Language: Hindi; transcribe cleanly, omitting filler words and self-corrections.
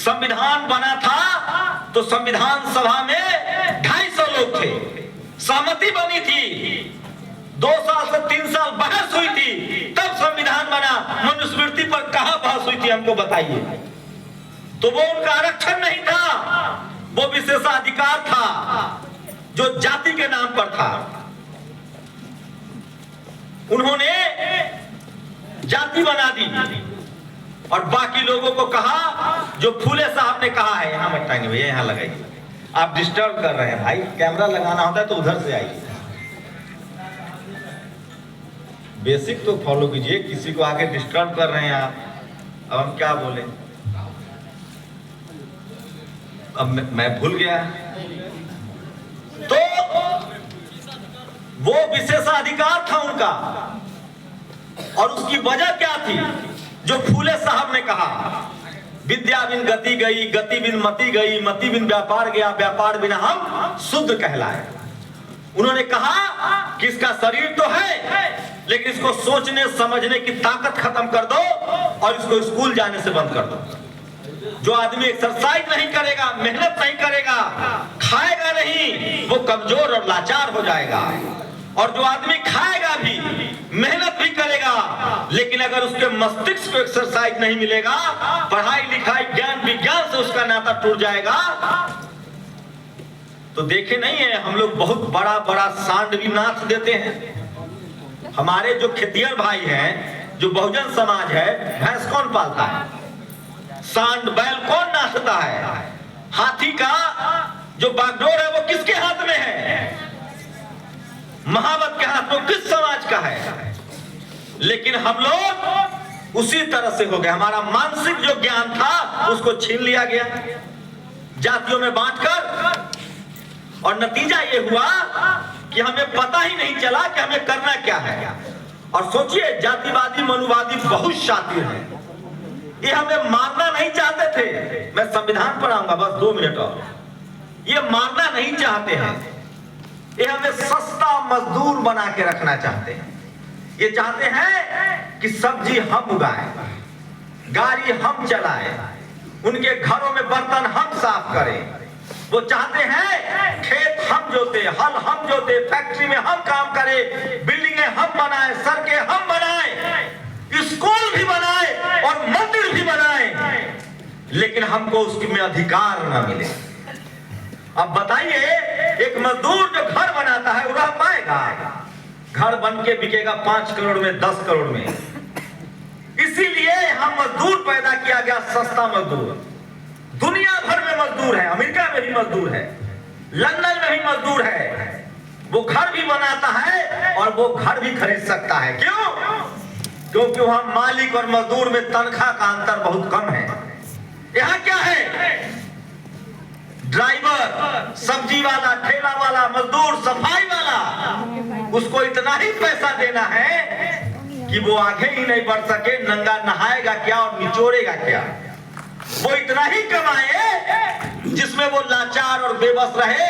संविधान बना था तो संविधान सभा में 250 लोग थे, सहमति बनी थी, 2 साल से 3 साल बहस हुई थी, तब संविधान बना। मनुस्मृति पर कहां बहस हुई थी, हमको बताइए। तो वो उनका आरक्षण नहीं था, वो विशेषाधिकार था जो जाति के नाम पर था। उन्होंने जाति बना दी और बाकी लोगों को कहा, जो फूले साहब ने कहा है, यहां मत टांगिए भैया, यहां लगाइए, आप डिस्टर्ब कर रहे हैं भाई, कैमरा लगाना होता है तो उधर से आइए। बेसिक तो फॉलो कीजिए, किसी को आके डिस्टर्ब कर रहे हैं आप। अब हम क्या बोले, अब मैं भूल गया। तो वो विशेषाधिकार था उनका, और उसकी वजह क्या थी, जो फूले साहब ने कहा, विद्या बिन गति गई, गति बिन मति गई, मति बिन व्यापार गया, व्यापार बिना हम शुद्ध कहलाए। उन्होंने कहा कि इसका शरीर तो है, लेकिन इसको सोचने समझने की ताकत खत्म कर दो और इसको स्कूल जाने से बंद कर दो। जो आदमी एक्सरसाइज नहीं करेगा, मेहनत नहीं करेगा, खाएगा नहीं, वो कमजोर और लाचार हो जाएगा। और जो आदमी खाएगा भी, मेहनत भी करेगा, लेकिन अगर उसके मस्तिष्क को एक्सरसाइज नहीं मिलेगा, पढ़ाई लिखाई ज्ञान विज्ञान से उसका नाता टूट जाएगा। तो देखे नहीं है हम लोग बहुत बड़ा बड़ा सांड भी नाच देते हैं। हमारे जो खेतिहर भाई हैं, जो बहुजन समाज है, भैंस कौन पालता है, सांड बैल कौन नाचता है, हाथी का जो बागडोर है वो किसके हाथ में है, महावत के हाथ में, किस समाज का है। लेकिन हम लोग उसी तरह से हो गए, हमारा मानसिक जो ज्ञान था उसको छीन लिया गया जातियों में बांटकर, और नतीजा ये हुआ कि हमें पता ही नहीं चला कि हमें करना क्या है। और सोचिए, जातिवादी मनुवादी बहुत शातिर हैं, ये हमें मारना नहीं चाहते थे। मैं संविधान पर आऊंगा, बस 2 मिनट और। ये मारना नहीं चाहते हैं, ये हमें सस्ता मजदूर बना के रखना चाहते हैं। ये चाहते हैं कि सब्जी हम उगाएं, गाड़ी हम चलाएं, उनके घरों में बर्तन हम साफ करें। वो चाहते हैं खेत हम जोते, हल हम जोते, फैक्ट्री में हम काम करें, बिल्डिंगें हम बनाएं, सड़कें हम बनाएं, स्कूल भी बनाएं और मंदिर भी बनाएं, लेकिन हमको उसमें अधिकार न मिले। अब बताइए, एक मजदूर जो घर बनाता है वो रह पाएगा? घर बन के बिकेगा 5 करोड़ में, 10 करोड़ में। इसीलिए हम मजदूर पैदा किया गया, सस्ता मजदूर। दुनिया भर में मजदूर है, अमेरिका में भी मजदूर है, लंदन में भी मजदूर है। वो घर भी बनाता है और वो घर भी खरीद सकता है। क्यों? क्योंकि वहां मालिक और मजदूर में तनख्वाह का अंतर बहुत कम है। यहां क्या है, ड्राइवर, सब्जी वाला, ठेला वाला, मजदूर, सफाई वाला, उसको इतना ही पैसा देना है कि वो आगे ही नहीं बढ़ सके, नंगा नहाएगा क्या और निचोड़ेगा क्या। वो इतना ही कमाए जिसमें वो लाचार और बेबस रहे।